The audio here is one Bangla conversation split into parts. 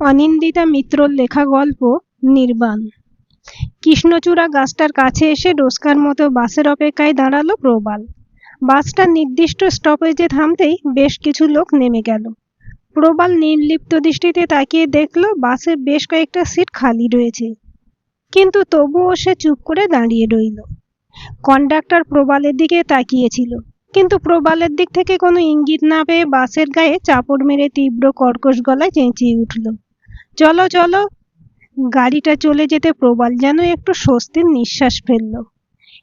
অনিন্দিতা মিত্রর লেখা গল্প নির্বাণ। কৃষ্ণচূড়া গাছটার কাছে এসে রোজকার মতো বাসের অপেক্ষায় দাঁড়ালো প্রবাল। বাসটা নির্দিষ্ট স্টপেজে থামতেই বেশ কিছু লোক নেমে গেল। প্রবাল নির্লিপ্ত দৃষ্টিতে তাকিয়ে দেখল বাসে বেশ কয়েকটা সিট খালি রয়েছে, কিন্তু তবুও সে চুপ করে দাঁড়িয়ে রইল। কন্ডাক্টর প্রবালের দিকে তাকিয়েছিল, কিন্তু প্রবালের দিক থেকে কোনো ইঙ্গিত না পেয়ে বাসের গায়ে চাপড় মেরে তীব্র কর্কশ গলায় চেঁচিয়ে উঠল, চলো চলো। গাড়িটা চলে যেতে প্রবাল যেন একটু স্বস্তির নিঃশ্বাস ফেলল।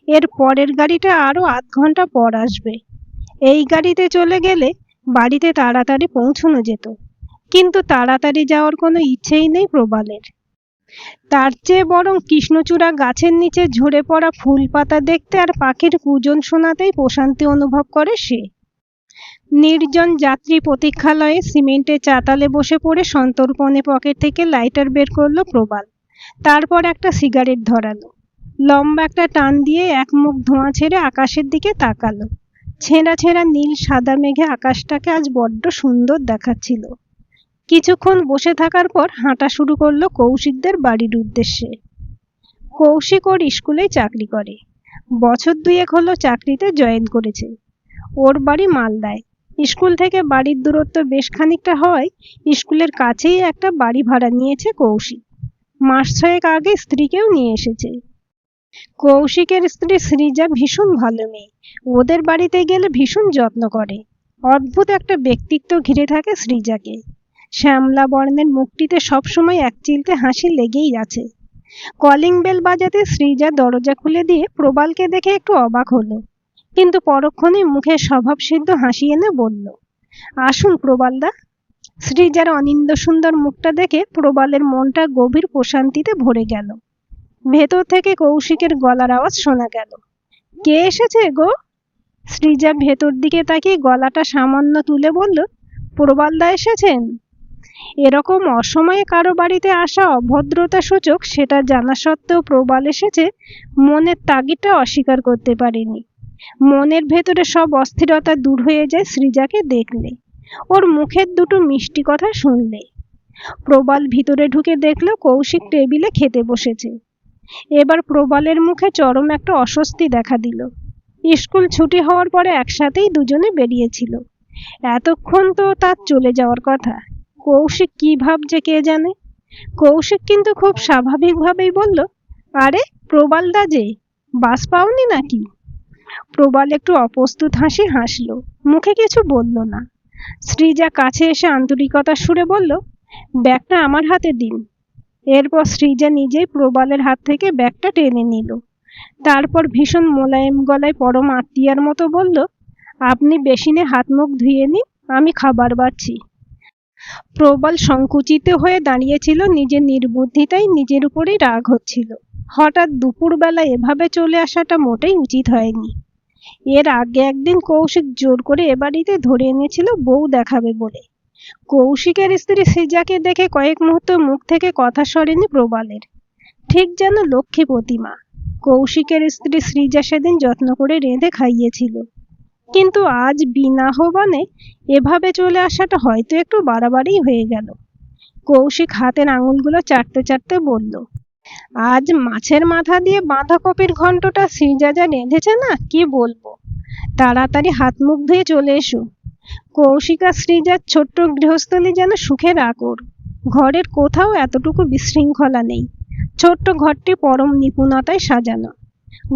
এর পরের গাড়িটা আরো আধ ঘন্টা পর আসবে। এই গাড়িতে চলে গেলে বাড়িতে তাড়াতাড়ি পৌঁছানো যেত, কিন্তু তাড়াতাড়ি যাওয়ার কোনো ইচ্ছেই নেই প্রবালের। তার চেয়ে বরং কৃষ্ণচূড়া গাছের নিচে ঝরে পড়া ফুল পাতা দেখতে আর পাখির কুজন শোনাতেই প্রশান্তি অনুভব করে সে। নির্জন যাত্রী প্রতীক্ষালয়ে সিমেন্টের চাতালে বসে পড়ে সন্তর্পণে পকেট থেকে লাইটার বের করলো প্রবাল। তারপর একটা সিগারেট ধরালো, লম্বা একটা টান দিয়ে এক মুখ ধোঁয়া ছেড়ে আকাশের দিকে তাকালো। ছেঁড়া ছেঁড়া নীল সাদা মেঘে আকাশটাকে আজ বড্ড সুন্দর দেখাচ্ছিল। কিছুক্ষণ বসে থাকার পর হাঁটা শুরু করলো কৌশিকদের বাড়ির উদ্দেশ্যে। কৌশিক ওর স্কুলেই চাকরি করে, বছর দুয়েক হলো চাকরিতে জয়েন করেছে। ওর বাড়ি মালদায়। স্কুল থেকে বাড়ির দূরত্ব বেশ খানিকটা হওয়ায় স্কুলের কাছেই একটা বাড়ি ভাড়া নিয়েছে কৌশিক। মাস ছয়েক আগে স্ত্রীকেও নিয়ে এসেছে। কৌশিকের স্ত্রী সৃজা ভীষণ ভালো মেয়ে, ওদের বাড়িতে গেলে ভীষণ যত্ন করে। অদ্ভুত একটা ব্যক্তিত্ব ঘিরে থাকে সৃজাকে। শ্যামলা বর্ণের মুখটিতে সবসময় একচিলতে হাসি লেগেই আছে। কলিং বেল বাজাতে সৃজা দরজা খুলে দিয়ে প্রবালকে দেখে একটু অবাক হলো, কিন্তু পরক্ষণেই মুখে স্বভাবসিদ্ধ হাসি এনে বলল, আসুন প্রবালদা। সৃজার অনিন্দ সুন্দর মুখটা দেখে প্রবালের মনটা গভীর প্রশান্তিতে ভরে গেল। ভেতর থেকে কৌশিকের গলার আওয়াজ শোনা গেল, কে এসেছে গো? সৃজা ভেতর দিকে তাকিয়ে গলাটা সামান্য তুলে বলল, প্রবালদা এসেছেন। এরকম অসময়ে কারো বাড়িতে আসা অভদ্রতা সূচক সেটা জানা সত্ত্বেও প্রবাল এসেছে মনের তাগিদটা অস্বীকার করতে পারেনি। মনের ভেতরে সব অস্থিরতা দূর হয়ে যায় সৃজাকে দেখলে, ওর মুখের দুটো মিষ্টি কথা শুনলে। প্রবাল ভিতরে ঢুকে দেখল কৌশিক টেবিলে খেতে বসেছে। এবার প্রবালের মুখে চরম একটা অস্বস্তি দেখা দিল। স্কুল ছুটি হওয়ার পরে একসাথেই দুজনে বেরিয়েছিল, এতক্ষণ তো তার চলে যাওয়ার কথা। কৌশিক কি ভাবছে কে জানে। কৌশিক কিন্তু খুব স্বাভাবিকভাবেই বলল, আরে প্রবালদা যে, বাস পাওনি নাকি? প্রবাল একটু অপ্রস্তুত হাসি হাসলো, মুখে কিছু বলল না। সৃজা কাছে এসে আন্তরিকতার সুরে বলল, ব্যাগটা আমার হাতে দিন। এরপর সৃজা নিজেই প্রবালের হাত থেকে ব্যাগটা টেনে নিল। তারপর ভীষণ মোলায়েম গলায় পরম আত্মীয়ার মতো বলল, আপনি বেসিনে হাত মুখ ধুয়ে নিন, আমি খাবার বাড়ছি। প্রবাল সংকুচিত হয়ে দাঁড়িয়েছিল, নিজের নির্বুদ্ধিতায় নিজের উপরেই রাগ হচ্ছিল। হঠাৎ দুপুরবেলা এভাবে চলে আসাটা মোটেই উচিত হয়নি। এর আগে একদিন কৌশিক জোর করে এ বাড়িতে ধরে এনেছিল বউ দেখাবে বলে। কৌশিকের স্ত্রী সৃজাকে দেখে কয়েক মুহূর্ত মুখ থেকে কথা সরেনি প্রবালের, ঠিক যেন লক্ষ্মী প্রতিমা। কৌশিকের স্ত্রী সৃজা সেদিন যত্ন করে রেঁধে খাইয়েছিল, কিন্তু আজ বিনা আহ্বানে এভাবে চলে আসাটা হয়তো একটু বাড়াবাড়ি হয়ে গেল। কৌশিক হাতের আঙুলগুলো চাটতে চাটতে বলল, আজ মাছের মাথা দিয়ে বাঁধাকপির ঘন্টটা সৃজা যা রেঁধেছে না, কি বলবো। তাড়াতাড়ি হাত মুখ ধুয়ে চলে এসো। কৌশিক আর সৃজার ছোট্ট গৃহস্থলী যেন সুখের আকর। ঘরের কোথাও এতটুকু বিশৃঙ্খলা নেই। ছোট্ট ঘরটি পরম নিপুণতায় সাজানো।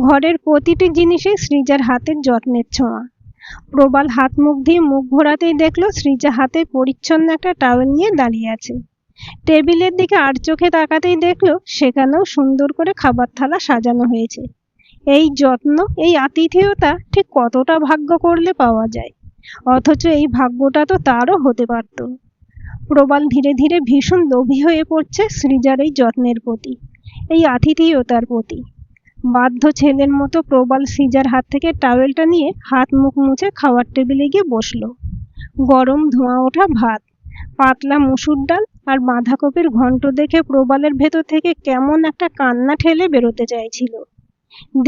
ঘরের প্রতিটি জিনিসে সৃজার হাতের যত্নের ছোঁয়া। প্রবাল হাত মুখ দিয়ে মুখ ঘোরাতেই দেখলো সৃজা হাতে পরিচ্ছন্ন একটা টাওয়েল নিয়ে দাঁড়িয়ে আছে। টেবিলের দিকে আর চোখে তাকাতেই দেখলো সেখানেও সুন্দর করে খাবার থালা সাজানো হয়েছে। এই যত্ন, এই আতিথেয়তা ঠিক কতটা ভাগ্য করলে পাওয়া যায়, অথচ এই ভাগ্যটা তো তারও হতে পারত। প্রবাল ধীরে ধীরে ভীষণ লোভী হয়ে পড়ছে সৃজার এই যত্নের প্রতি, এই আতিথেয়তার প্রতি। বাধ্য ছেলের মতো প্রবাল সৃজার হাত থেকে টাওয়েলটা নিয়ে হাত মুখ মুছে খাওয়ার টেবিলে গিয়ে বসলো। গরম ধোঁয়া ওঠা ভাত, পাতলা মসুর ডাল আর বাঁধাকপির ঘন্ট দেখে প্রবালের ভেতর থেকে কেমন একটা কান্না ঠেলে বেরোতে চাইছিল।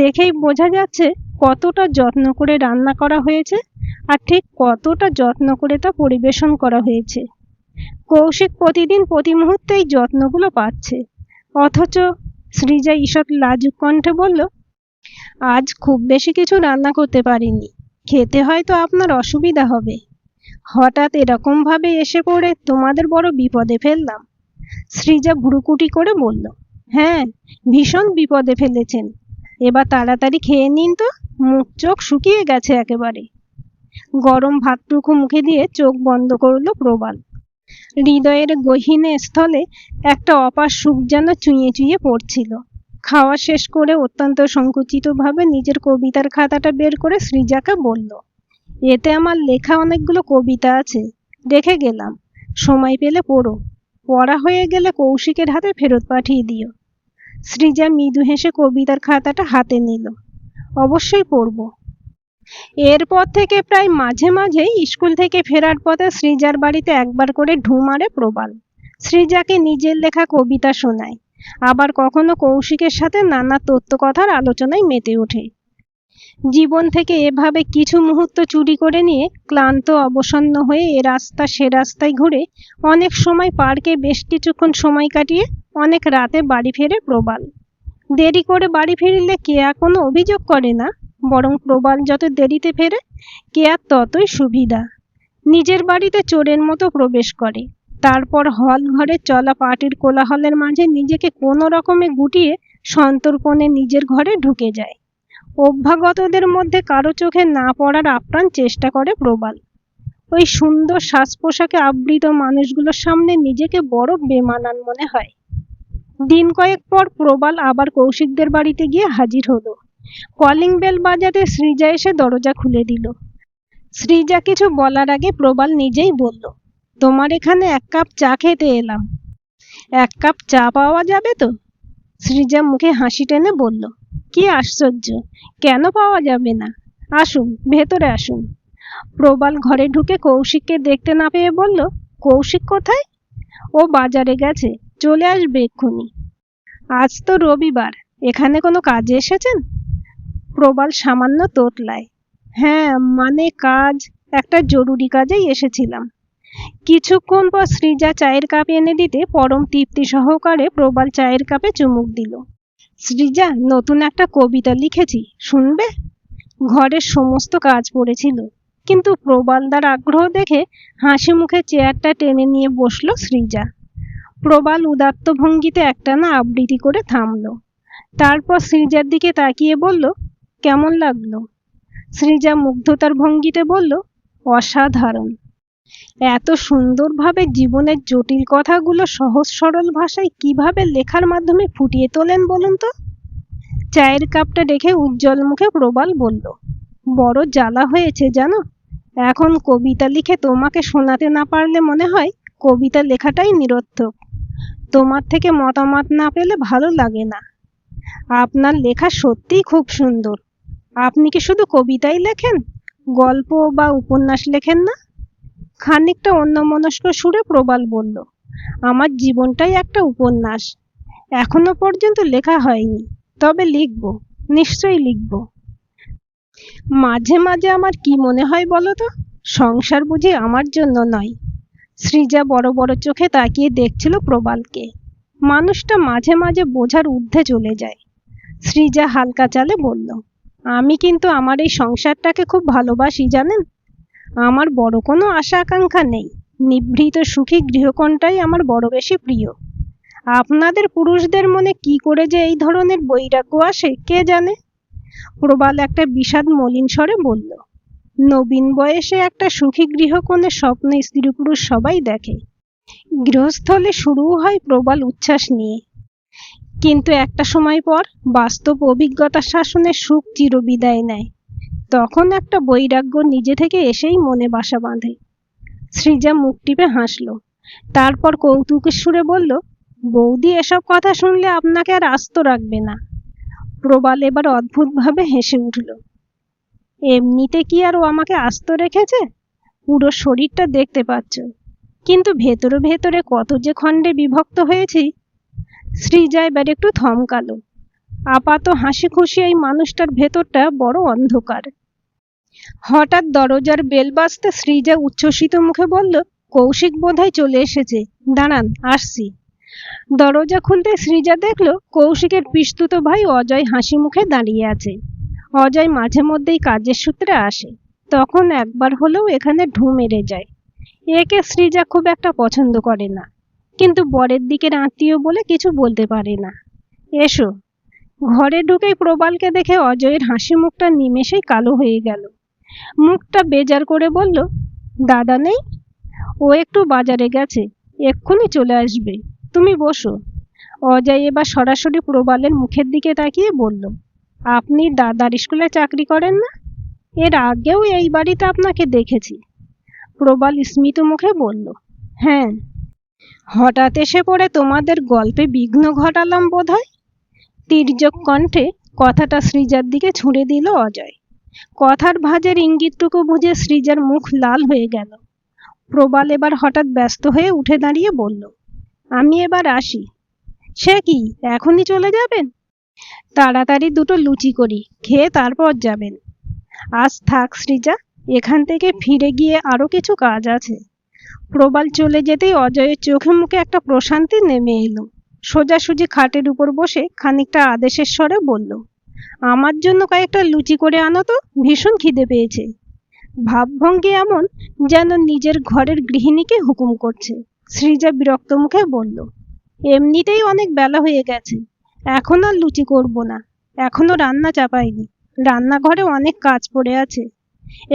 দেখেই বোঝা যাচ্ছে কতটা যত্ন করে রান্না করা হয়েছে, আর ঠিক কতটা যত্ন করে তা পরিবেশন করা হয়েছে। কৌশিক প্রতিদিন প্রতি মুহূর্তে এই যত্নগুলো পাচ্ছে, অথচ সৃজা ঈষৎ লাজুক কণ্ঠে বলল, আজ খুব বেশি কিছু রান্না করতে পারিনি, খেতে হয়তো আপনার অসুবিধা হবে। হঠাৎ এরকম ভাবে এসে পড়ে তোমাদের বড় বিপদে ফেললাম। সৃজা ভ্রুকুটি করে বলল, হ্যাঁ, ভীষণ বিপদে ফেলেছেন। এবার তাড়াতাড়ি খেয়ে নিন তো, মুখ চোখ শুকিয়ে গেছে একেবারে। গরম ভাতটুকু মুখে দিয়ে চোখ বন্ধ করলো প্রবাল। হৃদয়ের গহীনে স্থলে একটা অপার সুখ যেন চুঁইয়ে চুঁইয়ে পড়ছিল। খাওয়া শেষ করে অত্যন্ত সংকুচিতভাবে নিজের কবিতার খাতাটা বের করে সৃজাকে বলল, এতে আমার লেখা অনেকগুলো কবিতা আছে, রেখে গেলাম, সময় পেলে পড়ো। পড়া হয়ে গেলে কৌশিকের হাতে ফেরত পাঠিয়ে দিও। সৃজা মৃদু হেসে কবিতার খাতাটা হাতে নিল। অবশ্যই পড়ব। এরপর থেকে প্রায় মাঝে মাঝেই স্কুল থেকে ফেরার পথে সৃজার বাড়িতে একবার করে ঢু মারে প্রবাল। সৃজাকে নিজের লেখা কবিতা শোনায়, আবার কখনো কৌশিকের সাথে নানা তত্ত্বকথার আলোচনায় মেতে ওঠে। জীবন থেকে এভাবে কিছু মুহূর্ত চুরি করে নিয়ে ক্লান্ত অবসন্ন হয়ে এ রাস্তা সে রাস্তায় ঘুরে অনেক সময় পার্কে বেশ কিছুক্ষণ সময় কাটিয়ে অনেক রাতে বাড়ি ফেরে প্রবাল। দেরি করে বাড়ি ফিরলে কেয়া কোনো অভিযোগ করে না, বরং প্রবাল যত দেরিতে ফেরে কেয়ার ততই সুবিধা। নিজের বাড়িতে চোরের মতো প্রবেশ করে, তারপর হল ঘরে চলা পার্টির কোলাহলের মাঝে নিজেকে কোনো রকমে গুটিয়ে সন্তর্পণে নিজের ঘরে ঢুকে যায়। অভ্যাগতদের মধ্যে কারো চোখে না পড়ার আপ্রাণ চেষ্টা করে প্রবাল। ওই সুন্দর সাজ পোশাকে আবৃত মানুষগুলোর সামনে নিজেকে বড় বেমানান মনে হয়। দিন কয়েক পর প্রবাল আবার কৌশিকদের বাড়িতে গিয়ে হাজির হলো। কলিং বেল বাজাতে সৃজা এসে দরজা খুলে দিল। সৃজা কিছু বলার আগে প্রবাল নিজেই বলল, তোমার এখানে এক কাপ চা খেতে এলাম। এক কাপ চা পাওয়া যাবে তো? সৃজা মুখে হাসি টেনে বলল, কি আশ্চর্য, কেন পাওয়া যাবে না? আসুন, ভেতরে আসুন। প্রবাল ঘরে ঢুকে কৌশিককে দেখতে না পেয়ে বলল, কৌশিক কোথায়? ও বাজারে গেছে, চলে আসবে এক্ষুনি। আজ তো রবিবার, এখানে কোনো কাজে এসেছেন? প্রবাল সামান্য তোতলায়, হ্যাঁ, মানে কাজ, একটা জরুরি কাজেই এসেছিলাম। কিছুক্ষণ পর সৃজা চায়ের কাপ এনে দিতে পরম তৃপ্তি সহকারে প্রবাল চায়ের কাপে চুমুক দিল। সৃজা, নতুন একটা কবিতা লিখেছি, শুনবে? ঘরের সমস্ত কাজ পড়েছিল, কিন্তু প্রবালদার আগ্রহ দেখে হাসি মুখে চেয়ারটা টেনে নিয়ে বসলো সৃজা। প্রবাল উদাত্ত ভঙ্গিতে একটানা আবৃত্তি করে থামলো, তারপর সৃজার দিকে তাকিয়ে বলল, কেমন লাগলো? সৃজা মুগ্ধতার ভঙ্গিতে বলল, অসাধারণ। এত সুন্দরভাবে জীবনের জটিল কথাগুলো সহজ সরল ভাষায় কিভাবে লেখার মাধ্যমে ফুটিয়ে তোলেন বলুন তো? চায়ের কাপটা রেখে উজ্জ্বল মুখে প্রবাল বলল, বড় জ্বালা হয়েছে জানো, এখন কবিতা লিখে তোমাকে শোনাতে না পারলে মনে হয় কবিতা লেখাটাই নিরর্থক। তোমার থেকে মতামত না পেলে ভালো লাগে না। আপনার লেখা সত্যিই খুব সুন্দর। আপনি কি শুধু কবিতাই লেখেন, গল্প বা উপন্যাস লেখেন না? খানিকটা অন্যমনস্ক সুরে প্রবাল বলল, আমার জীবনটাই একটা উপন্যাস। এখনো পর্যন্ত লেখা হয়নি, তবে লিখব, নিশ্চয়ই লিখব। মাঝে মাঝে আমার কি মনে হয় বলো তো, সংসার বুঝি আমার জন্য নয়। সৃজা বড় বড় চোখে তাকিয়ে দেখছিল প্রবালকে। মানুষটা মাঝে মাঝে বোঝার ঊর্ধ্বে চলে যায়। সৃজা হালকা চালে বলল, আমি কিন্তু আমার এই সংসারটাকে খুব ভালোবাসি জানেন। আমার বড় কোনো আশা আকাঙ্ক্ষা নেই, নিভৃত সুখী গৃহকোণটাই আমার বড় বেশি প্রিয়। আপনাদের পুরুষদের মনে কি করে যে এই ধরনের বৈরাগ্য আসে কে জানে। প্রবাল একটা বিষাদ মলিন স্বরে বলল, নবীন বয়সে একটা সুখী গৃহকোণের স্বপ্ন স্ত্রী পুরুষ সবাই দেখে। গৃহস্থলে শুরু হয় প্রবাল উচ্ছ্বাস নিয়ে, কিন্তু একটা সময় পর বাস্তব অভিজ্ঞতার শাসনে সুখ চিরবিদায় নেয়। তখন একটা বৈরাগ্য নিজে থেকে এসেই মনে বাসা বাঁধে। সৃজা মুখ টিপে হাসল, তারপর কৌতুকের সুরে বলল, বৌদি এসব কথা শুনলে আপনাকে আর আস্ত রাখবে না। প্রবাল এবার অদ্ভুতভাবে হেসে উঠল। এমনিতে কি আর ও আমাকে আস্ত রেখেছে? পুরো শরীরটা দেখতে পাচ্ছ, কিন্তু ভেতরে ভেতরে কত যে খণ্ডে বিভক্ত হয়েছি। সৃজা এবার একটু থমকালো। আপাত হাসি খুশি এই মানুষটার ভেতরটা বড় অন্ধকার। হঠাৎ দরজার বেল বাজতে সৃজা উচ্ছ্বসিত মুখে বলল, কৌশিক বোধহয় চলে এসেছে, দাঁড়ান আসছি। দরজা খুলতে সৃজা দেখলো কৌশিকের পিসতুতো ভাই অজয় হাসি মুখে দাঁড়িয়ে আছে। অজয় মাঝে মধ্যেই কাজের সূত্রে আসে, তখন একবার হলেও এখানে ঢু মেরে যায়। একে সৃজা খুব একটা পছন্দ করে না, কিন্তু বরের দিকের আত্মীয় বলে কিছু বলতে পারে না। এসো। ঘরে ঢুকেই প্রবালকে দেখে অজয়ের হাসি মুখটা নিমেষেই কালো হয়ে গেল। মুখটা বেজার করে বলল, দাদা নেই? ও একটু বাজারে গেছে, এক্ষুনি চলে আসবে, তুমি বসো। অজয় এবার সরাসরি প্রবালের মুখের দিকে তাকিয়ে বলল, আপনি দাদার স্কুলে চাকরি করেন না? এর আগেও এই বাড়িতে আপনাকে দেখেছি। প্রবাল স্মিত মুখে বলল, হ্যাঁ। হঠাৎ এসে পড়ে তোমাদের গল্পে বিঘ্ন ঘটালাম বোধহয়। তির্যক কণ্ঠে কথাটা সৃজার দিকে ছুঁড়ে দিল অজয়। কথার ভাঁজের ইঙ্গিতটুকু বুঝে সৃজার মুখ লাল হয়ে গেল। প্রবাল এবার হঠাৎ ব্যস্ত হয়ে উঠে দাঁড়িয়ে বলল, আমি এবার আসি। সে কি, এখনই চলে যাবেন? তাড়াতাড়ি দুটো লুচি করি, খেয়ে তারপর যাবেন। আজ থাক সৃজা, এখান থেকে ফিরে গিয়ে আরো কিছু কাজ আছে। প্রবাল চলে যেতেই অজয়ের চোখে মুখে একটা প্রশান্তি নেমে এলো। সোজাসুজি খাটের উপর বসে খানিকটা আদেশের স্বরে বলল, আমার জন্য কয়েকটা লুচি করে আনো তো, ভীষণ খিদে পেয়েছে। ভাবভঙ্গি এমন যেন নিজের ঘরের গৃহিণীকে হুকুম করছে। সৃজা বিরক্ত মুখে বলল, এমনিতেই অনেক বেলা হয়ে গেছে, এখন আর লুচি করব না। এখনো রান্না চাপাইনি, রান্নাঘরে অনেক কাজ পড়ে আছে।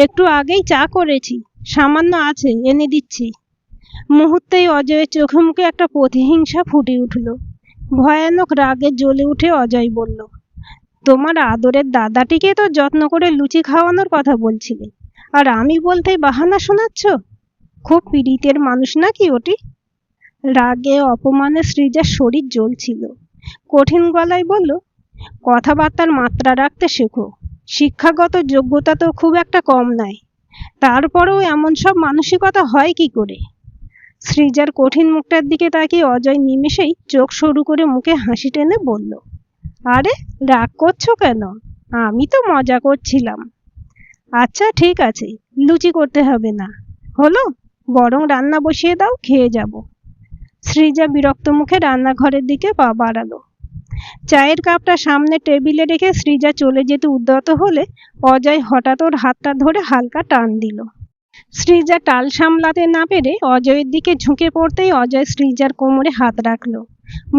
একটু আগেই চা করেছি, সামান্য আছে, এনে দিচ্ছি। মুহূর্তেই অজয়ের চোখে মুখে একটা প্রতিহিংসা ফুটে উঠল। ভয়ানক রাগে জ্বলে উঠে অজয় বলল, তোমার আদরের দাদাটিকে তো যত্ন করে লুচি খাওয়ানোর কথা বলছিলে, আর আমি বলতেই বাহানা শোনাচ্ছ? খুব পীড়িতের মানুষ নাকি ওটি? রাগে অপমানে সৃজার শরীর জ্বলছিল। কঠিন গলায় বলল, কথাবার্তার মাত্রা রাখতে শেখো। শিক্ষাগত যোগ্যতা তো খুব একটা কম নয়, তারপরেও এমন সব মানসিকতা হয় কি করে? সৃজার কঠিন মুখটার দিকে তাকিয়ে অজয় নিমেষেই চোখ সরু করে মুখে হাসি টেনে বলল, আরে রাগ করছো কেন? আমি তো মজা করছিলাম। আচ্ছা ঠিক আছে, লুচি করতে হবে না, হলো, বরং রান্না বসিয়ে দাও, খেয়ে যাব। সৃজা বিরক্ত মুখে রান্নাঘরের দিকে পা বাড়ালো। চায়ের কাপটা সামনে টেবিলে রেখে সৃজা চলে যেতে উদ্যত হলে অজয় হঠাৎ ওর হাতটা ধরে হালকা টান দিল। সৃজা টাল সামলাতে না পেরে অজয়ের দিকে ঝুঁকে পড়তেই অজয় সৃজার কোমরে হাত রাখল।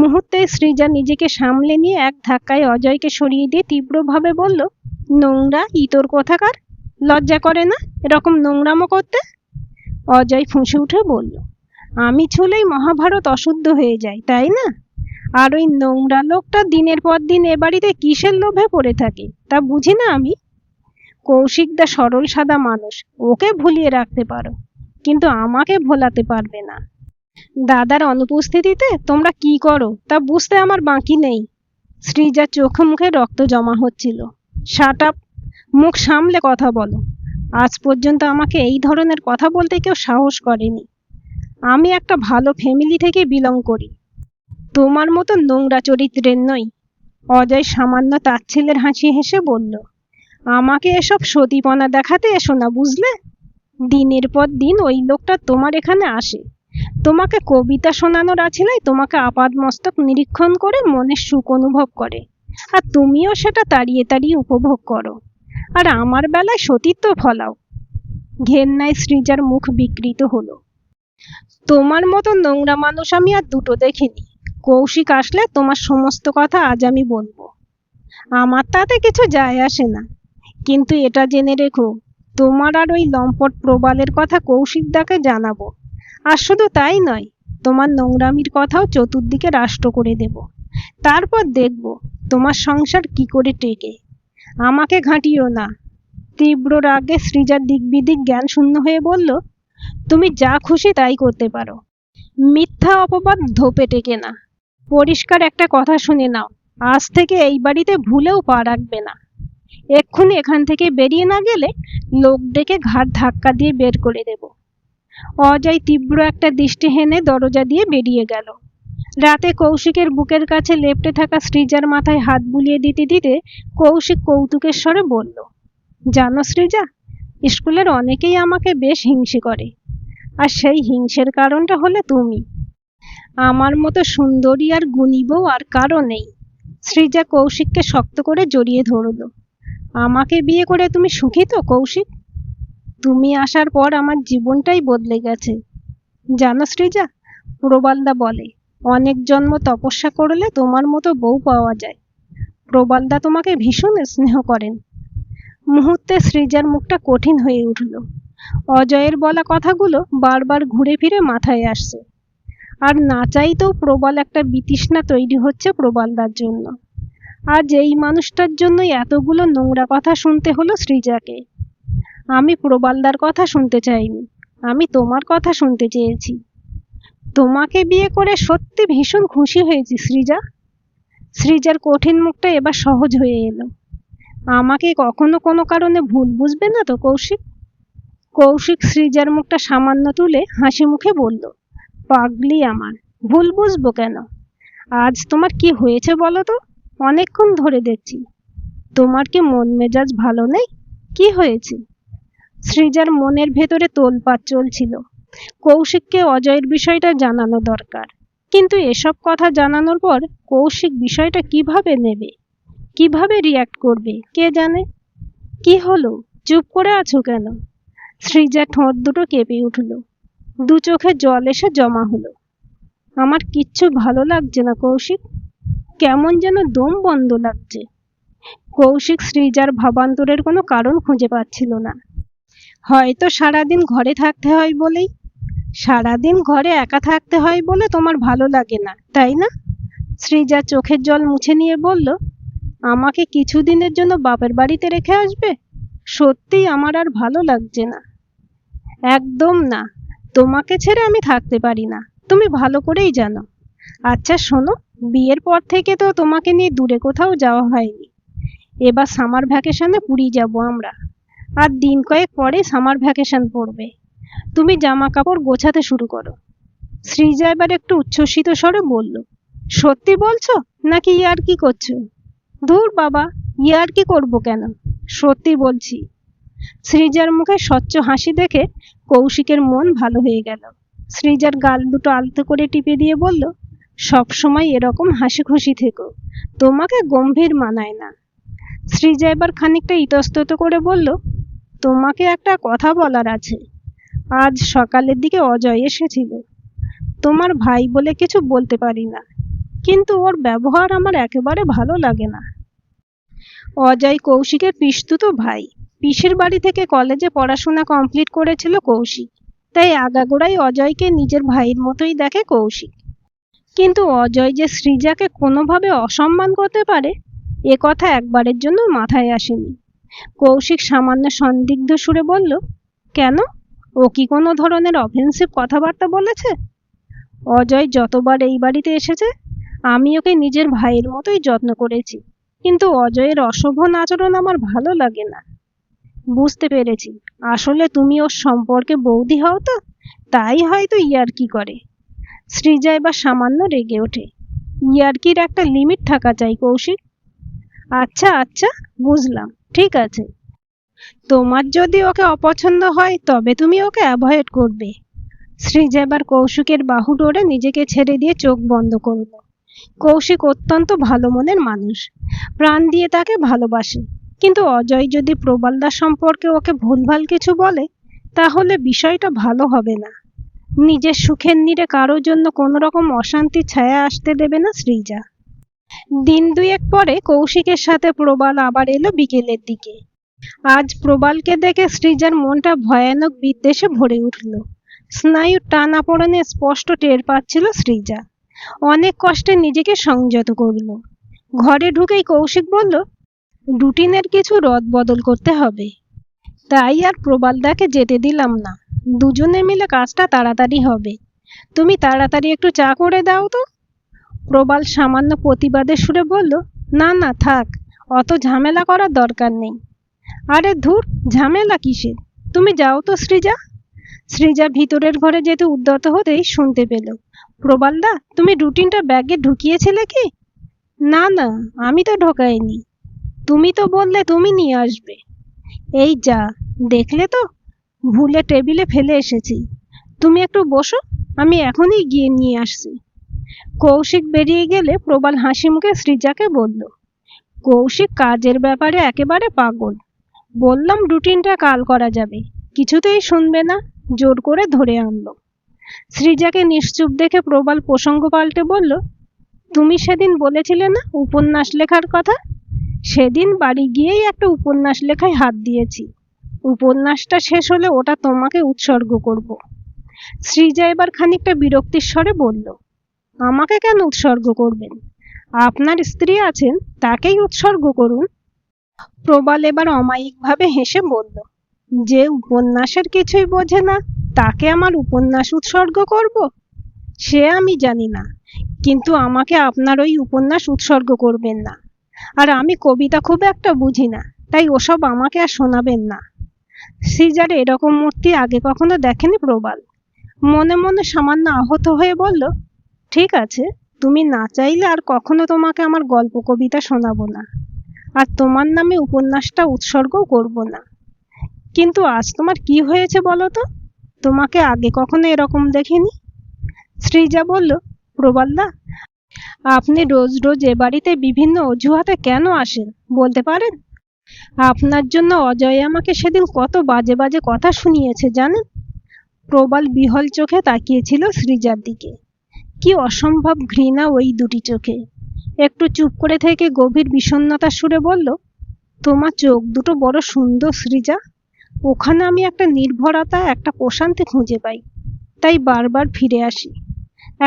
মুহূর্তে সৃজা নিজেকে সামলে নিয়ে এক ধাক্কায় অজয়কে সরিয়ে দিয়ে তীব্রভাবে বলল, নোংরা ইতর কোথাকার, লজ্জা করে না এরকম নোংরামো করতে? অজয় ফুঁসে উঠে বলল, আমি ছুলেই মহাভারত অশুদ্ধ হয়ে যায়, তাই না? আর ওই নোংরা লোকটা দিনের পর দিন এ বাড়িতে কিসের লোভে পড়ে থাকে তা বুঝি না আমি। কৌশিকদা সরল সাদা মানুষ, ওকে ভুলিয়ে রাখতে পারো, কিন্তু আমাকে ভোলাতে পারবে না। দাদার অনুপস্থিতিতে তোমরা কি করো তা বুঝতে আমার বাকি নেই। সৃজার চোখে মুখে রক্ত জমা হচ্ছিল। শাট আপ, মুখ সামলে কথা বলো। আজ পর্যন্ত আমাকে এই ধরনের কথা বলতে কেউ সাহস করেনি। আমি একটা ভালো ফ্যামিলি থেকে বিলং করি, তোমার মতো নোংরা চরিত্রের নই। অজয় সামান্য তাচ্ছিল্যের হাসি হেসে বলল, আমাকে এসব সতীপনা দেখাতে এসো না, বুঝলে? দিনের পর দিন ওই লোকটা তোমার এখানে আসে, তোমাকে কবিতা শোনানোর আছিলাই তোমাকে আপাদমস্তক নিরীক্ষণ করে মনের সুখ অনুভব করে, আর তুমিও সেটা তাড়িয়ে তাড়িয়ে উপভোগ করো, আর আমার বেলায় সতীত্ব ফলাও। ঘেন্নায় সৃজার মুখ বিকৃত হলো। তোমার মতো নোংরা মানুষ আমি আর দুটো দেখিনি। কৌশিক আসলে তোমার সমস্ত কথা আজ আমি বলবো, আমার তাতে কিছু যায় আসে না, কিন্তু এটা জেনে রেখো, তোমার আর ওই লম্পট প্রবালের কথা কৌশিকদাকে জানাবো। আর শুধু তাই নয়, তোমার নোংরামির কথাও চতুর্দিকে রাষ্ট্র করে দেব। তারপর দেখব তোমার সংসার কি করে টেকে। আমাকে ঘাঁটিও না। তীব্র রাগে সৃজা দিকবিদিক জ্ঞান শূন্য হয়ে বলল, তুমি যা খুশি তাই করতে পারো, মিথ্যা অপবাদ ধোপে টেকে না। পরিষ্কার একটা কথা শুনে নাও, আজ থেকে এই বাড়িতে ভুলেও পা রাখবে না। এক্ষুনি এখান থেকে বেরিয়ে না গেলে লোক ডেকে ঘাড় ধাক্কা দিয়ে বের করে দেব। অজয় তীব্র একটা দৃষ্টি হেনে দরজা দিয়ে বেরিয়ে গেল। রাতে কৌশিকের বুকের কাছে লেপ্টে থাকা সৃজার মাথায় হাত বুলিয়ে দিতে দিতে কৌশিক কৌতুকের স্বরে বলল, জানো সৃজা, স্কুলের অনেকেই আমাকে বেশ হিংসে করে। আর সেই হিংসের কারণটা হলে তুমি। আমার মতো সুন্দরী আর গুণী বউ আর কারো নেই। সৃজা কৌশিককে শক্ত করে জড়িয়ে ধরল। আমাকে বিয়ে করে তুমি সুখী তো কৌশিক? তুমি আসার পর আমার জীবনটাই বদলে গেছে। জানো সৃজা, প্রবালদা বলে অনেক জন্ম তপস্যা করলে তোমার মতো বউ পাওয়া যায়। প্রবালদা তোমাকে ভীষণ স্নেহ করেন। মুহূর্তে সৃজার মুখটা কঠিন হয়ে উঠল। অজয়ের বলা কথাগুলো বারবার ঘুরে ফিরে মাথায় আসছে। আর না চাইতেও প্রবল একটা বিতৃষ্ণা তৈরি হচ্ছে প্রবালদার জন্য। আজ এই মানুষটার জন্যই এতগুলো নোংরা কথা শুনতে হলো সৃজাকে। আমি প্রবালদার কথা শুনতে চাইনি, আমি তোমার কথা শুনতে চেয়েছি। তোমাকে বিয়ে করে সত্যি ভীষণ খুশি হয়েছি সৃজা। সৃজার কঠিন মুখটা এবার সহজ হয়ে এলো। আমাকে কখনো কোনো কারণে ভুল বুঝবে না তো কৌশিক? কৌশিক সৃজার মুখটা সামান্য তুলে হাসি মুখে বলল, পাগলি আমার, ভুল বুঝবো কেন? আজ তোমার কি হয়েছে বলো তো? অনেকক্ষণ ধরে দেখছি। তোমার কি মন মেজাজ ভালো নেই? কি হয়েছে? সৃজার মনের ভেতরে তোলপাড় চলছিল। কৌশিককে অজয়ের বিষয়টা জানানো দরকার, কিন্তু এসব কথা জানানোর পর কৌশিক বিষয়টা কিভাবে নেবে, কিভাবে রিয়াক্ট করবে কে জানে। কি হলো, চুপ করে আছো কেন? সৃজার ঠোঁট দুটো কেঁপে উঠল, দু চোখে জল এসে জমা হলো। আমার কিচ্ছু ভালো লাগছে না কৌশিক, কেমন যেন দম বন্ধ লাগছে। কৌশিক সৃজার ভাবান্তরের কোনো কারণ খুঁজে পাচ্ছিল না। হয়তো সারাদিন ঘরে থাকতে হয় বলেই। সারাদিন ঘরে একা থাকতে হয় বলে তোমার ভালো লাগে না, তাই না? সৃজা চোখের জল মুছে নিয়ে বলল, আমাকে কিছুদিনের জন্য বাপের বাড়িতে রেখে আসবে? সত্যিই আমার আর ভালো লাগছে না। একদম না, তোমাকে ছেড়ে আমি থাকতে পারি না, তুমি ভালো করেই জানো। আচ্ছা শোনো, বিয়ের পর থেকে তো তোমাকে নিয়ে দূরে কোথাও যাওয়া হয়নি। এবার সামার ভ্যাকেশনে পুরী যাব আমরা। আর দিন কয়েক পরে সামার ভ্যাকেশন পড়বে। তুমি জামা কাপড় গোছাতে শুরু করো। সৃজা এবার একটু উচ্ছ্বসিত স্বরে বলল, সত্যি বলছো নাকি ইয়ার্কি করছো? ধুর বাবা, ইয়ার্কি করবো কেন, সত্যি বলছি। সৃজার মুখে স্বচ্ছ হাসি দেখে কৌশিকের মন ভালো হয়ে গেল। সৃজার গাল দুটো আলতো করে টিপে দিয়ে বলল, সব সময় এরকম হাসি খুশি থেকো, তোমাকে গম্ভীর মানায় না। সৃজা এবার খানিকটা ইতস্তত করে বলল, তোমাকে একটা কথা বলার আছে। আজ সকালের দিকে অজয় এসেছিল। তোমার ভাই বলে কিছু বলতে পারি না, কিন্তু ওর ব্যবহার আমার একেবারে ভালো লাগে না। অজয় কৌশিকের পিসতুতো ভাই। পিসের বাড়ি থেকে কলেজে পড়াশোনা কমপ্লিট করেছিল কৌশিক, তাই আগাগোড়াই অজয়কে নিজের ভাইয়ের মতোই দেখে কৌশিক। কিন্তু অজয় যে সৃজাকে কোনোভাবে অসম্মান করতে পারে, এ কথা একবারের জন্য মাথায় আসেনি। কৌশিক সামান্য সন্দিগ্ধ সুরে বলল, কেন, ও কি কোনো ধরনের অফেন্সিভ কথাবার্তা বলেছে? অজয় যতবার এই বাড়িতে এসেছে আমি ওকে নিজের ভাইয়ের মতোই যত্ন করেছি, কিন্তু অজয়ের অশোভন আচরণ আমার ভালো লাগে না। বুঝতে পেরেছি, আসলে তুমি ওর সম্পর্কে বৌদি হও তো, তাই হয়তো ইয়ার্কি করে। সৃজা এবার সামান্য রেগে ওঠে। ইয়ার্কির একটা লিমিট থাকা চাই কৌশিক। আচ্ছা আচ্ছা, বুঝলাম, ঠিক আছে। তোমার যদি ওকে অপছন্দ হয় তবে তুমি ওকে অ্যাভয়েড করবে। সৃজা এবার কৌশিকের বাহু ধরে নিজেকে ছেড়ে দিয়ে চোখ বন্ধ করল। কৌশিক অত্যন্ত ভালো মনের মানুষ, প্রাণ দিয়ে তাকে ভালোবাসে, কিন্তু অজয় যদি প্রবালদার সম্পর্কে ওকে ভুলভাল কিছু বলে তাহলে বিষয়টা ভালো হবে না। নিজের সুখের নিরে কারোর জন্য কোনো রকম অশান্তির ছায়া আসতে দেবে না সৃজা। দিন দুয়েক পরে কৌশিকের সাথে প্রবাল আবার এলো বিকেলের দিকে। আজ প্রবালকে দেখে সৃজার মনটা ভয়ানক বিদ্বেষে ভরে উঠল। স্নায়ুর টানাপোড়েনে স্পষ্ট টের পাচ্ছিল সৃজা। অনেক কষ্টে নিজেকে সংযত করল। ঘরে ঢুকেই কৌশিক বলল, রুটিনের কিছু রদবদল করতে হবে। তাই আর প্রবালদাকে যেতে দিলাম না, দুজনে মিলে কাজটা তাড়াতাড়ি হবে। তুমি তাড়াতাড়ি একটু চা করে দাও তো। প্রবাল সামান্য প্রতিবাদের সুরে বলল, না না থাক, অত ঝামেলা করার দরকার নেই। আরে ধুর, ঝামেলা কিসের, তুমি যাও তো সৃজা। সৃজা ভিতরের ঘরে যেতে উদ্যত হতেই শুনতে পেল, প্রবালদা তুমি রুটিনটা ব্যাগে ঢুকিয়েছিলে কি? না না, আমি তো ঢোকাইনি, তুমি তো বললে তুমি নিয়ে আসবে। এই যা, দেখলে তো, ভুলে টেবিলে ফেলে এসেছি। তুমি একটু বসো, আমি এখনই গিয়ে নিয়ে আসছি। কৌশিক বেরিয়ে গেলে প্রবাল হাসি মুখে সৃজাকে বলল, কৌশিক কাজের ব্যাপারে একেবারে পাগল। বললাম রুটিনটা কাল করা যাবে, কিছুতেই শুনবে না, জোর করে ধরে আনলো। সৃজাকে নিশ্চুপ দেখে প্রবাল প্রসঙ্গ পাল্টে বলল, তুমি সেদিন বলেছিলে না উপন্যাস লেখার কথা? সেদিন বাড়ি গিয়েই একটা উপন্যাস লেখায় হাত দিয়েছি। উপন্যাসটা শেষ হলে ওটা তোমাকে উৎসর্গ করব। সৃজা এবার খানিকটা বিরক্তির স্বরে বলল, আমাকে কেন উৎসর্গ করবেন? আপনার স্ত্রী আছেন, তাকেই উৎসর্গ করুন। প্রবাল এবার অমায়িকভাবে হেসে বলল, যে উপন্যাসের কিছুই বোঝে না তাকে আমার উপন্যাস উৎসর্গ করব? সে আমি জানি না, কিন্তু আমাকে আপনার ওই উপন্যাস উৎসর্গ করবেন না। আর আমি কবিতা খুব একটা বুঝি না, তাই ওসব আমাকে আর শোনাবেন না। সৃজার এরকম মূর্তি আগে কখনো দেখেনি প্রবাল। মনে মনে সামান্য আহত হয়ে বলল, ঠিক আছে, তুমি না চাইলে আর কখনো তোমাকে আমার গল্প কবিতা শোনাবো না, আর তোমার নামে উপন্যাসটা উৎসর্গও করব না। কিন্তু আজ তোমার কি হয়েছে বলো তো? তোমাকে আগে কখনো এরকম দেখিনি। সৃজা বলল, প্রবালদা, আপনি রোজ রোজ এ বাড়িতে বিভিন্ন অজুহাতে কেন আসেন বলতে পারেন? আপনার জন্য অজয় আমাকে সেদিন কত বাজে বাজে কথা শুনিয়েছে জানেন? প্রবাল বিহল চোখে তাকিয়েছিল সৃজার দিকে। কি অসম্ভব ঘৃণা ওই দুটি চোখে। একটু চুপ করে থেকে গভীর বিষণ্ণতার সুরে বলল, তোমার চোখ দুটো বড় সুন্দর সৃজা। ওখানে আমি একটা নির্ভরতা, একটা প্রশান্তি খুঁজে পাই, তাই বারবার ফিরে আসি।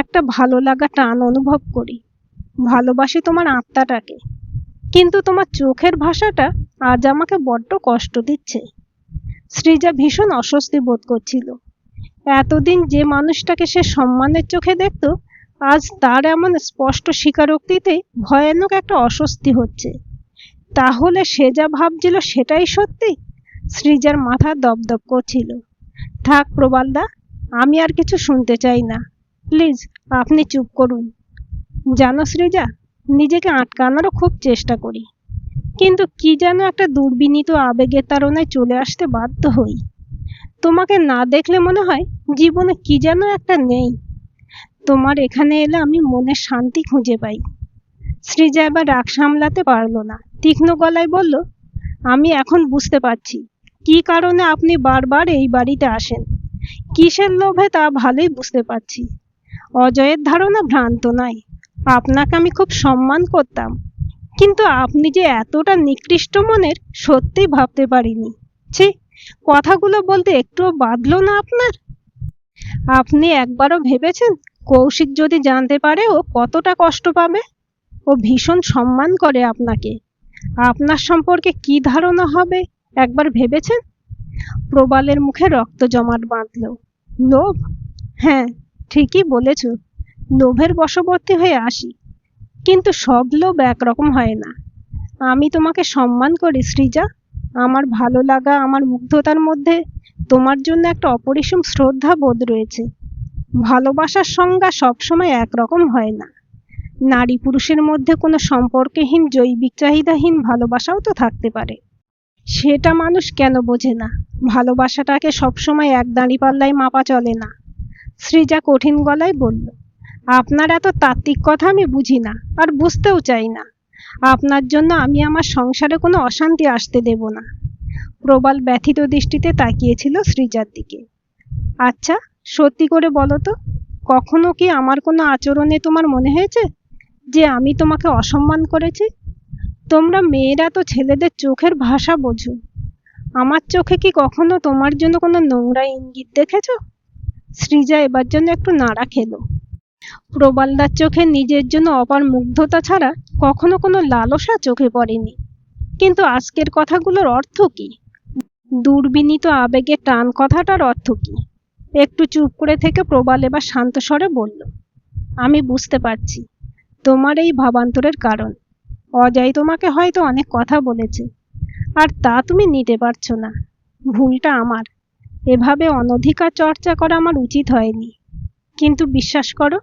একটা ভালো লাগা টান অনুভব করি, ভালোবাসি তোমার আত্মাটাকে। কিন্তু তোমার চোখের ভাষাটা আজ আমাকে বড্ড কষ্ট দিচ্ছে। সৃজা ভীষণ অস্বস্তি বোধ করছিল। এতদিন যে মানুষটাকে সে সম্মানের চোখে দেখত, আজ তার এমন স্পষ্ট স্বীকারোক্তিতে ভয়ানক একটা অস্বস্তি হচ্ছে। তাহলে সে যা ভাবছিল সেটাই সত্যি? সৃজার মাথা দপদপ করছিল। থাক প্রবালদা, আমি আর কিছু শুনতে চাই না, প্লিজ আপনি চুপ করুন। জানো সৃজা, নিজেকে আটকানোরও খুব চেষ্টা করি, কিন্তু কি যেন একটা দুর্বিনীত আবেগের তাড়নায় চলে আসতে বাধ্য হই। তোমাকে না দেখলে মনে হয় জীবনে কি যেন একটা নেই। তোমার এখানে এলে আমি মনে শান্তি খুঁজে পাই। সৃজা এবার রাগ সামলাতে পারল না, তীক্ষ্ণ গলায় বলল, আমি এখন বুঝতে পারছি কি কারণে আপনি বারবার এই বাড়িতে আসেন। কিসের লোভে তা ভালোই বুঝতে পারছি। অজয়ের ধারণা ভ্রান্ত নয়, আপনাকে আমি খুব সম্মান করতাম, কিন্তু আপনি যে এতটা নিকৃষ্ট মনের সত্যিই ভাবতে পারিনি। ছি, কথাগুলো বলতে একটুও বাধলো না আপনার? আপনি একবারও ভেবেছেন কৌশিক যদি জানতে পারে ও কতটা কষ্ট পাবে? ও ভীষণ সম্মান করে আপনাকে, আপনার সম্পর্কে কি ধারণা হবে একবার ভেবেছেন? প্রবালের মুখে রক্ত জমাট বাঁধল। লোভ? হ্যাঁ, ঠিকই বলেছ, লোভের বশবর্তী হয়ে আসি, কিন্তু সব লোভ একরকম হয় না। আমি তোমাকে সম্মান করি সৃজা, আমার ভালো লাগা, আমার মুগ্ধতার মধ্যে তোমার জন্য একটা অপরিসীম শ্রদ্ধা বোধ রয়েছে। ভালোবাসার সংজ্ঞা সবসময় একরকম হয় না। নারী পুরুষের মধ্যে কোনো সম্পর্কহীন জৈবিক চাহিদাহীন ভালোবাসাও তো থাকতে পারে। সেটা মানুষ কেন বোঝে না? ভালোবাসাটাকে সবসময় এক দাঁড়িপাল্লায় মাপা চলে না। সৃজা কঠিন গলায় বলল, আপনার এত তাত্ত্বিক কথা আমি বুঝি না, আর বুঝতেও চাই না। আপনার জন্য আমি আমার সংসারে কোনো অশান্তি আসতে দেব না। প্রবাল ব্যথিত দৃষ্টিতে তাকিয়েছিল সৃজার দিকে। আচ্ছা, সত্যি করে বলো তো, কখনো কি আমার কোনো আচরণে তোমার মনে হয়েছে যে আমি তোমাকে অসম্মান করেছি? তোমরা মেয়েরা তো ছেলেদের চোখের ভাষা বোঝো। আমার চোখে কি কখনো তোমার জন্য কোনো নোংরা ইঙ্গিত দেখেছো? সৃজা এবার জন্য একটু নাড়া খেলো। প্রবালদার চোখে নিজের জন্য অপার মুগ্ধতা ছাড়া কখনো কোনো লালসা চোখে পড়েনি। কিন্তু আজকের কথাগুলোর অর্থ কি? দুর্বিনীত আবেগের টান কথাটার অর্থ কি? একটু চুপ করে থেকে প্রবাল এবার শান্ত স্বরে বলল, আমি বুঝতে পারছি তোমার এই ভাবান্তরের কারণ। অজয় তোমাকে হয়তো অনেক কথা বলেছে, আর তা তুমি নিতে পারছো না। ভুলটা আমার। এভাবে অনধিকার চর্চা করা আমার উচিত হয়নি। কিন্তু বিশ্বাস করো,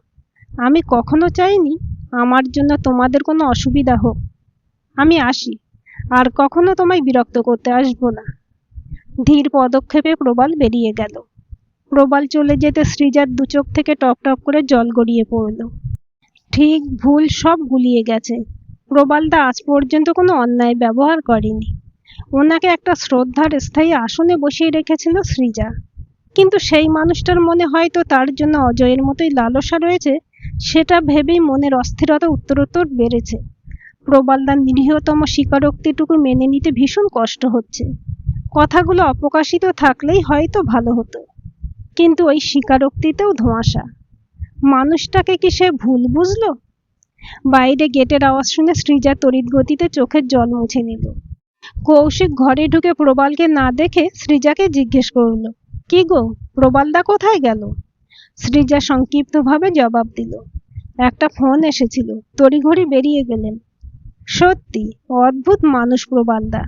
আমি কখনো চাইনি আমার জন্য তোমাদের কোনো অসুবিধা হোক। আমি আসি, আর কখনো তোমায় বিরক্ত করতে আসবো না। ধীর পদক্ষেপে প্রবাল বেরিয়ে গেল। প্রবাল চলে যেতে সৃজার দু চোখ থেকে টপ টপ করে জল গড়িয়ে পড়ল। ঠিক ভুল সব গুলিয়ে গেছে। প্রবালদা আজ পর্যন্ত কোনো অন্যায় ব্যবহার করেনি। ওনাকে একটা শ্রদ্ধার স্থায়ী আসনে বসিয়ে রেখেছিল সৃজা। কিন্তু সেই মানুষটার মনে হয়তো তার জন্য অজয়ের মতোই লালসা রয়েছে, সেটা ভেবেই মনের অস্থিরতা উত্তরোত্তর বেড়েছে। প্রবালদার নিরীহতম স্বীকারোক্তিটুকু মেনে নিতে ভীষণ কষ্ট হচ্ছে। কথাগুলো অপ্রকাশিত থাকলেই হয়তো ভালো হতো, কিন্তু ওই স্বীকারোক্তিতেও ধোঁয়াশা। মানুষটাকে কি সে ভুল বুঝলো? বাইরে গেটের আওয়াজ শুনে সৃজা তড়িৎ গতিতে চোখের জল মুছে নিল। কৌশিক ঘরে ঢুকে প্রবালকে না দেখে সৃজাকে জিজ্ঞেস করল, কি গো, প্রবালদা কোথায় গেল? সৃজা সংক্ষিপ্তভাবে জবাব দিল, একটা ফোন এসেছিল, তড়িঘড়ি বেরিয়ে গেলেন। সত্যি অদ্ভুত মানুষ প্রবালদা।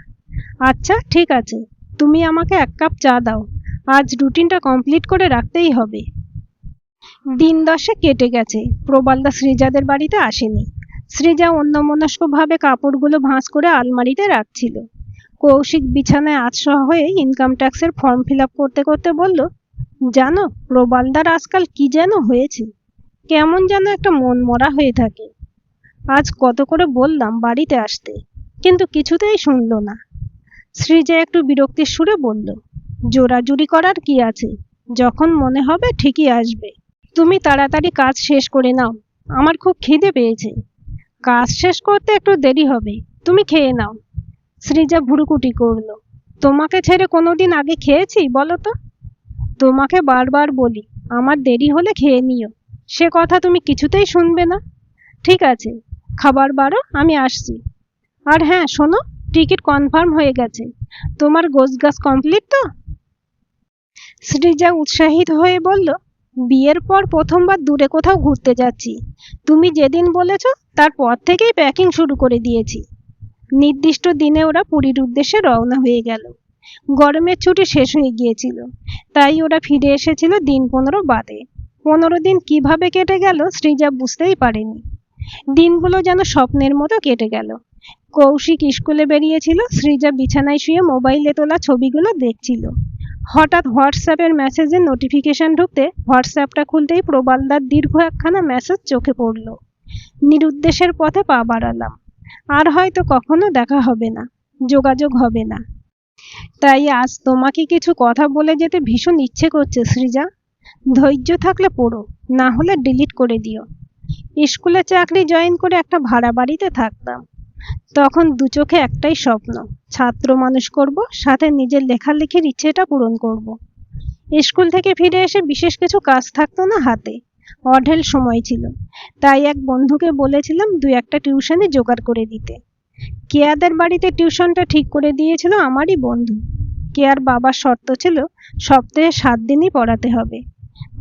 আচ্ছা ঠিক আছে, তুমি আমাকে এক কাপ চা দাও, আজ রুটিনটা কমপ্লিট করে রাখতেই হবে। দিন 10 কেটে গেছে, প্রবালদা সৃজাদের বাড়িতে আসেনি। সৃজা অন্যমনস্কভাবে কাপড়গুলো ভাঁজ করে আলমারিতে রাখছিল। কৌশিক বিছানায় আধশোয়া হয়ে ইনকাম ট্যাক্সের ফর্ম ফিল আপ করতে করতে বলল, জানো প্রবালদার আজকাল কি যেন হয়েছে, কেমন যেন একটা মন মরা হয়ে থাকে। আজ কত করে বললাম বাড়িতে আসতে, কিন্তু কিছুতেই শুনল না। সৃজা একটু বিরক্তির সুরে বলল, জোরাজুরি করার কি আছে, যখন মনে হবে ঠিকই আসবে। তুমি তাড়াতাড়ি কাজ শেষ করে নাও, আমার খুব খিদে পেয়েছে। কাজ শেষ করতে একটু দেরি হবে, তুমি খেয়ে নাও। সৃজা ভুরুকুটি করল, তোমাকে ছেড়ে কোনোদিন আগে খেয়েছি বলো তো? তোমাকে বারবার বলি আমার দেরি হলে খেয়ে নিও, সে কথা তুমি কিছুতেই শুনবে না। ঠিক আছে, খাবার বাড়ো, আমি আসছি। আর হ্যাঁ শোনো, টিকিট কনফার্ম হয়ে গেছে, তোমার গোছগাছ কমপ্লিট তো? সৃজা উৎসাহিত হয়ে বলল, বিয়ের পর প্রথমবার দূরে কোথাও ঘুরতে যাচ্ছি, তুমি যেদিন বলেছ তারপর থেকেই প্যাকিং শুরু করে দিয়েছি। নির্দিষ্ট দিনে ওরা পুরীর উদ্দেশ্যে রওনা হয়ে গেল। গরমের ছুটি শেষ হয়ে গিয়েছিল, তাই ওরা ফিরে এসেছিল দিন 15 বাদে। 15 দিন কিভাবে কেটে গেল সৃজা বুঝতেই পারেনি। দিনগুলো যেন স্বপ্নের মতো কেটে গেল। কৌশিক স্কুলে বেরিয়েছিল, সৃজা বিছানায় শুয়ে মোবাইলে তোলা ছবিগুলো দেখছিল। হঠাৎ হোয়াটসঅ্যাপের মেসেজের নোটিফিকেশন ঢুকতে হোয়াটসঅ্যাপটা খুলতেই প্রবালদার দীর্ঘ একখানা মেসেজ চোখে পড়ল। নিরুদ্দেশের পথে পা বাড়ালাম, আর হয়তো কখনো দেখা হবে না, যোগাযোগ হবে না। তাই আজ তোমাকে কিছু কথা বলে যেতে ভীষণ ইচ্ছে করছে সৃজা। ধৈর্য থাকলে পড়ো, না হলে ডিলিট করে দিও। স্কুলে চাকরি জয়েন করে একটা ভাড়া বাড়িতে থাকতাম। তখন দু চোখে একটাই স্বপ্ন, ছাত্র মানুষ করব, সাথে নিজের লেখালেখির ইচ্ছেটা পূরণ করব। স্কুল থেকে ফিরে এসে বিশেষ কিছু কাজ থাকতো না হাতে, অঢেল সময় ছিল। তাই এক বন্ধুকে বলেছিলাম 2-1টা টিউশনে জোগাড় করে দিতে। কেয়াদের বাড়িতে টিউশনটা ঠিক করে দিয়েছিল আমারই বন্ধু। কেয়ার বাবার শর্ত ছিল সপ্তাহে 7 দিনই পড়াতে হবে,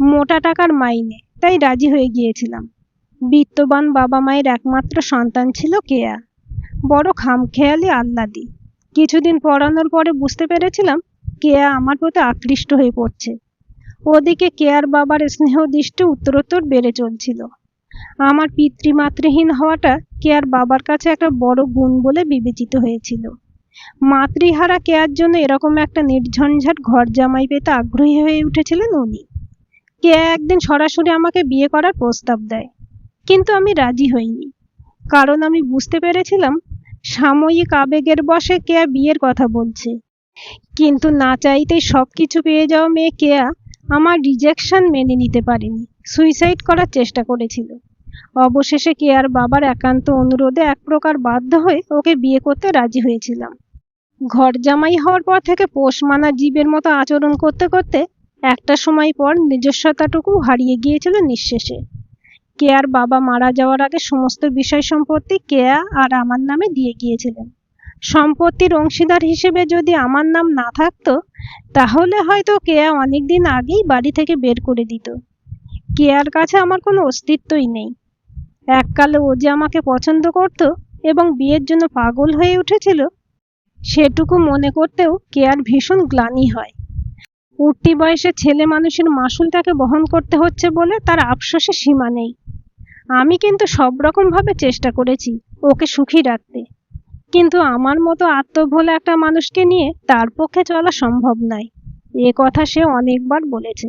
মোটা টাকার মাইনে, তাই রাজি হয়ে গিয়েছিলাম। বিত্তবান বাবা মায়ের একমাত্র সন্তান ছিল কেয়া, বড় খামখেয়ালি আহ্লাদি। কিছুদিন পড়ানোর পরে বুঝতে পেরেছিলাম কেয়া আমার প্রতি আকৃষ্ট হয়ে পড়ছে। ওদিকে কেয়ার বাবার স্নেহ দৃষ্টি উত্তরোত্তর বেড়ে চলছিল। আমার পিতৃমাতৃহীন হওয়াটা কেয়ার বাবার কাছে একটা বড় গুণ বলে বিবেচিত হয়েছিল। মাতৃহারা কেয়ার জন্য এরকম একটা নির্ঝঞ্ঝাট ঘর জামাই পেতে আগ্রহী হয়ে উঠেছিলেন উনি। কেয়া একদিন সরাসরি আমাকে বিয়ে করার প্রস্তাব দেয়, কিন্তু আমি রাজি হইনি। কারণ আমি বুঝতে পেরেছিলাম সাময়িক আবেগের বশে কেয়া বিয়ের কথা বলছে। কিন্তু না চাইতেই সবকিছু পেয়ে যাওয়া মেয়ে কেয়া আমার রিজেকশন মেনে নিতে পারেনি, সুইসাইড করার চেষ্টা করেছিল। অবশেষে কেয়ার বাবার একান্ত অনুরোধে এক প্রকার বাধ্য হয়ে ওকে বিয়ে করতে রাজি হয়েছিলাম। ঘর জামাই হওয়ার পর থেকে পোষ মানা জীবের মতো আচরণ করতে করতে একটা সময় পর নিজস্বতাটুকু হারিয়ে গিয়েছিল নিঃশেষে। কেয়ার বাবা মারা যাওয়ার আগে সমস্ত বিষয় সম্পত্তি কেয়া আর আমার নামে দিয়ে গিয়েছিলেন। সম্পত্তির অংশীদার হিসেবে যদি আমার নাম না থাকতো, তাহলে হয়তো কেয়া অনেকদিন আগেই বাড়ি থেকে বের করে দিত। কেয়ার কাছে আমার কোনো অস্তিত্বই নেই। এককালে ও যে আমাকে পছন্দ করত এবং বিয়ের জন্য পাগল হয়ে উঠেছিল, সেটুকু মনে করতেও কেয়ার ভীষণ গ্লানি হয়। উঠতি বয়সে ছেলে মানুষের মাসুল তাকে বহন করতে হচ্ছে বলে তার আফসোসের সীমা নেই। আমি কিন্তু সব রকম ভাবে চেষ্টা করেছি ওকে সুখী রাখতে, কিন্তু আমার মতো আত্মভোলা একটা মানুষকে নিয়ে তার পক্ষে চলা সম্ভব নয়, এ কথা সে অনেকবার বলেছে।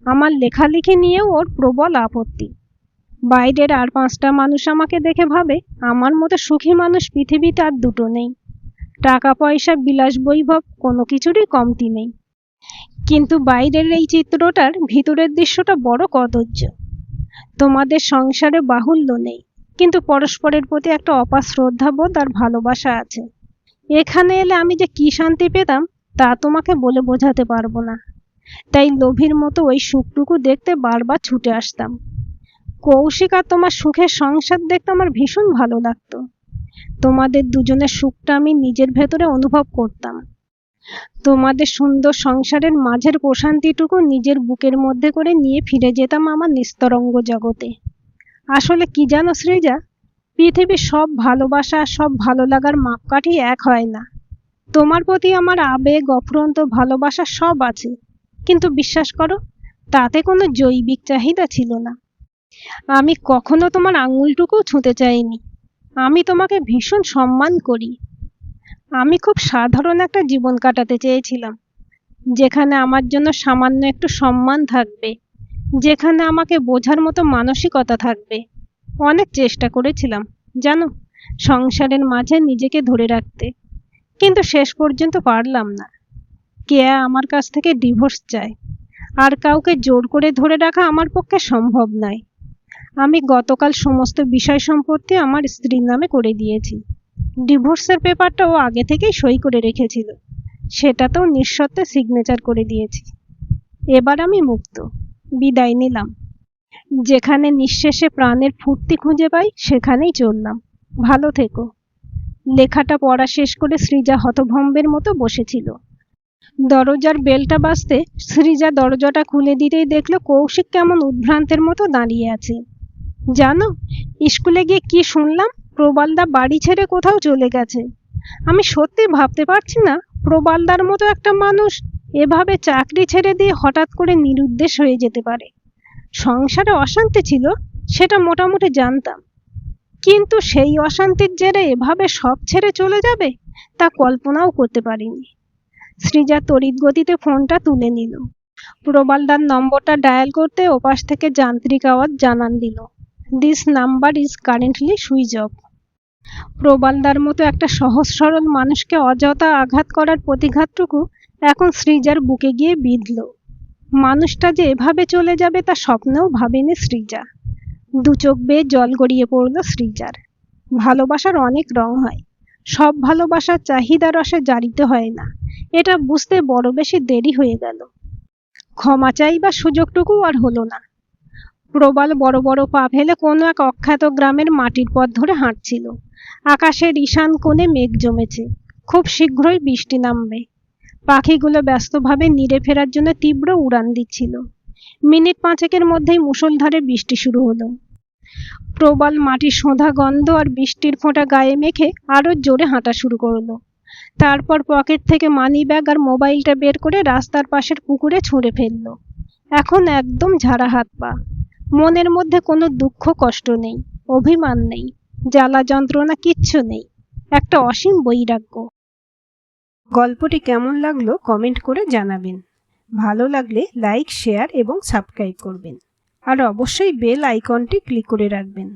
আমার লেখালেখি নিয়েও ওর প্রবল আপত্তি। বাইরের আর 5টা মানুষ আমাকে দেখে ভাবে আমার মতো সুখী মানুষ পৃথিবীতে আর দুটো নেই। টাকা পয়সা বিলাস বৈভব কোনো কিছুরই কমতি নেই। কিন্তু বাইরের এই চিত্রটার ভিতরের দৃশ্যটা বড় কদর্য। তোমাদের সংসারে বাহুল্য নেই, কিন্তু পরস্পরের প্রতি একটা অপার শ্রদ্ধাবোধ আর ভালোবাসা আছে। এখানে এলে আমি যে কি শান্তি পেতাম তা তোমাকে বলে বোঝাতে পারবো না। তাই লোভীর মতো ওই সুখটুকু দেখতে বারবার ছুটে আসতাম। কৌশিক আর তোমার সুখের সংসার দেখতে আমার ভীষণ ভালো লাগতো। তোমাদের দুজনের সুখটা আমি নিজের ভেতরে অনুভব করতাম। তোমাদের সুন্দর সংসারের মাঝের প্রশান্তিটুকু নিজের বুকের মধ্যে করে নিয়ে ফিরে যেতাম আমার নিস্তরঙ্গ জগতে। আসলে কি জানো সৃজা, পৃথিবীর সব ভালোবাসা সব ভালো লাগার মাপকাঠি এক হয় না। তোমার প্রতি আমার আবেগ অফুরন্ত ভালোবাসা সব আছে, কিন্তু বিশ্বাস করো তাতে কোনো জৈবিক চাহিদা ছিল না। আমি কখনো তোমার আঙুলটুকু ছুঁতে চাইনি। আমি তোমাকে ভীষণ সম্মান করি। আমি খুব সাধারণ একটা জীবন কাটাতে চেয়েছিলাম, যেখানে আমার জন্য সামান্য একটু সম্মান থাকবে, যেখানে আমাকে বোঝার মতো মানসিকতা থাকবে। অনেক চেষ্টা করেছিলাম জানো, সংসারের মাঝে নিজেকে ধরে রাখতে, কিন্তু শেষ পর্যন্ত পারলাম না। কেয়া আমার কাছ থেকে ডিভোর্স চায়, আর কাউকে জোর করে ধরে রাখা আমার পক্ষে সম্ভব নয়। আমি গতকাল সমস্ত বিষয় সম্পত্তি আমার স্ত্রীর নামে করে দিয়েছি। ডিভোর্সের পেপারটা ও আগে থেকেই সই করে রেখেছিল, সেটাতেও নিঃশর্তে সিগনেচার করে দিয়েছি। এবার আমি মুক্ত, বিদায় নিলাম। যেখানে নিঃশেষে প্রাণের ফুর্তি খুঁজে পাই সেখানেই চললাম। ভালো থেকো। লেখাটা পড়া শেষ করে সৃজা হতভম্বের মতো বসেছিল। দরজার বেলটা বাজতে সৃজা দরজাটা খুলে দিতেই দেখলো কৌশিক কেমন উদ্ভ্রান্তের মতো দাঁড়িয়ে আছে। জানো, স্কুলে গিয়ে কি শুনলাম, প্রবালদা বাড়ি ছেড়ে কোথাও চলে গেছে। আমি সত্যি ভাবতে পারছি না প্রবালদার মতো একটা মানুষ এভাবে চাকরি ছেড়ে দিয়ে হঠাৎ করে নিরুদ্দেশ হয়ে যেতে পারে। সংসারে অশান্তি ছিল সেটা মোটামুটি জানতাম, কিন্তু সেই অশান্তির জেরে এভাবে সব ছেড়ে চলে যাবে তা কল্পনাও করতে পারিনি। সৃজা তড়িৎ গতিতে ফোনটা তুলে নিল। প্রবালদার নম্বরটা ডায়াল করতে ওপাশ থেকে যান্ত্রিক আওয়াজ জানান দিল, this number is currently switch off. প্রবালদার মতো একটা সহজ সরল মানুষকে অযথা আঘাত করার প্রতিঘাতটুকু এখন সৃজার বুকে গিয়ে বিঁধল। মানুষটা যে এভাবে চলে যাবে তা স্বপ্নেও ভাবেনি সৃজা। দু চোখ বেয়ে জল গড়িয়ে পড়ল সৃজার। ভালোবাসার অনেক রং হয়, সব ভালোবাসার চাহিদা রসে জারিত হয় না, এটা বুঝতে বড় বেশি দেরি হয়ে গেল। ক্ষমা চাইবার সুযোগটুকু আর হলো না। প্রবাল বড় বড় পা ফেলে কোনো এক অখ্যাত গ্রামের মাটির পথ ধরে হাঁটছিল। আকাশের ঈশান কোণে মেঘ জমেছে, খুব শীঘ্রই বৃষ্টি নামবে। পাখিগুলো ব্যস্তভাবে নিড়ে ফেরার জন্য তীব্র উড়ান দিচ্ছিল। মিনিট 5-এর মধ্যেই মুষলধারে বৃষ্টি শুরু হলো। প্রবাল মাটির সোঁধা গন্ধ আর বৃষ্টির ফোঁটা গায়ে মেখে আরো জোরে হাঁটা শুরু করলো। তারপর পকেট থেকে মানি ব্যাগ আর মোবাইলটা বের করে রাস্তার পাশের পুকুরে ছুঁড়ে ফেললো। এখন একদম ঝাড়া হাত পা। মনের মধ্যে কোনো দুঃখ কষ্ট নেই, অভিমান নেই, জ্বালা যন্ত্রণা কিচ্ছু নেই, একটা অসীম বৈরাগ্য। গল্পটি কেমন লাগলো কমেন্ট করে জানাবেন। ভালো লাগলে লাইক শেয়ার এবং সাবস্ক্রাইব করবেন, আর অবশ্যই বেল আইকনটি ক্লিক করে রাখবেন।